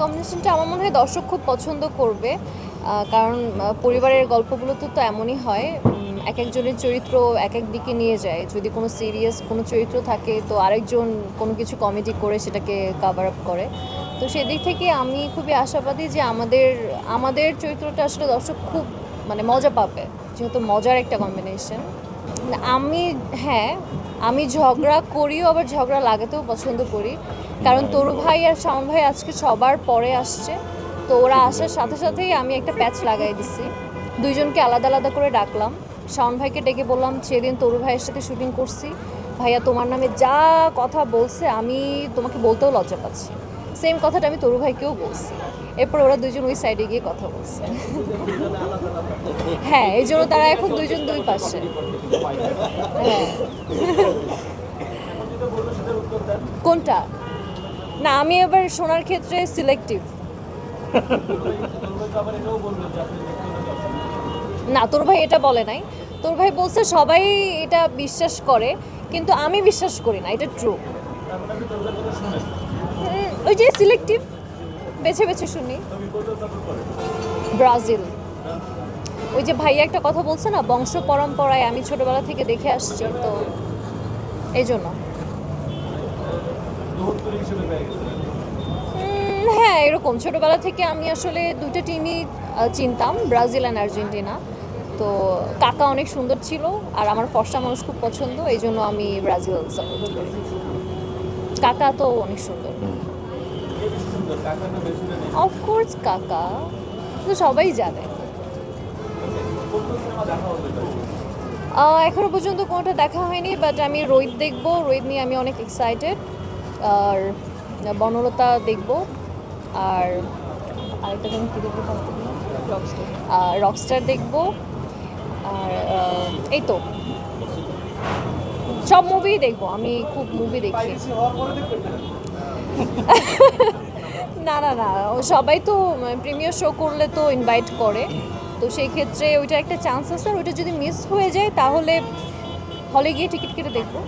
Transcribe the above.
কম্বিনেশনটা আমার মনে হয় দর্শক খুব পছন্দ করবে, কারণ পরিবারের গল্পগুলোতে তো এমনই হয়, এক একজনের চরিত্র এক এক দিকে নিয়ে যায়। যদি কোনো সিরিয়াস কোনো চরিত্র থাকে তো আরেকজন কোনো কিছু কমেডি করে সেটাকে কাভার আপ করে। তো সেদিক থেকে আমি খুবই আশাবাদী যে আমাদের আমাদের চরিত্রটা আসলে দর্শক খুব মানে মজা পাবে, যেহেতু মজার একটা কম্বিনেশন। আমি হ্যাঁ, আমি ঝগড়া করিও আবার ঝগড়া লাগাতেও পছন্দ করি, কারণ তরু ভাই আর শাওন ভাই আজকে সবার পরে আসছে। তো ওরা আসার সাথে সাথেই আমি একটা প্যাচ লাগাই দিছি, দুইজনকে আলাদা আলাদা করে ডাকলাম। শাওন ভাইকে ডেকে বললাম, সেদিন তরু ভাইয়ের সাথে শুটিং করছি, ভাইয়া তোমার নামে যা কথা বলছে আমি তোমাকে বলতেও লজ্জা পাচ্ছি। সেম কথাটা আমি তরু ভাইকেও বলছি। এরপর ওরা দুজন ওই সাইডে গিয়ে কথা বলছে। হ্যাঁ, এই জন্য তারা এখন দুইজন দুই পাশে। হ্যাঁ। কোনটা? না, আমি এবার শোনার ক্ষেত্রে সিলেক্টিভ। না, তোর ভাই এটা বলে নাই। তোর ভাই বলছে সবাই এটা বিশ্বাস করে, কিন্তু আমি বিশ্বাস করি না এটা ট্রু। ওই যে সিলেক্টিভ, বেছে বেছে শুনি। ব্রাজিল। ওই যে ভাইয়া একটা কথা বলছে না, বংশ পরম্পরায় আমি ছোটবেলা থেকে দেখে আসছি, তো এই জন্য। হ্যাঁ, এরকম ছোটবেলা থেকে আমি আসলে দুইটা টিমই চিনতাম, ব্রাজিল অ্যান্ড আর্জেন্টিনা। তো কাকা অনেক সুন্দর ছিল আর আমার ফর্সা মানুষ খুব পছন্দ, এই জন্য আমি ব্রাজিল সাপোর্ট করি। কাকা তো অনেক সুন্দর। অফকোর্স কাকা, তো সবাই জানে। এখনো পর্যন্ত কোনোটা দেখা হয়নি, বাট আমি রোহিত দেখবো, রোহিত নিয়ে আমি অনেক এক্সাইটেড। আর বনলতা দেখবো, আর আরেকটা যেন কী দেখবো, রকস্টার দেখবো। আর এই তো সব মুভিই দেখবো, আমি খুব মুভি দেখি। না না না, সবাই তো প্রিমিয়ার শো করলে তো ইনভাইট করে, তো সেই ক্ষেত্রে ওইটার একটা চান্স আছে, আর ওইটা যদি মিস হয়ে যায় তাহলে হলে গিয়ে টিকিট কেটে দেখবো।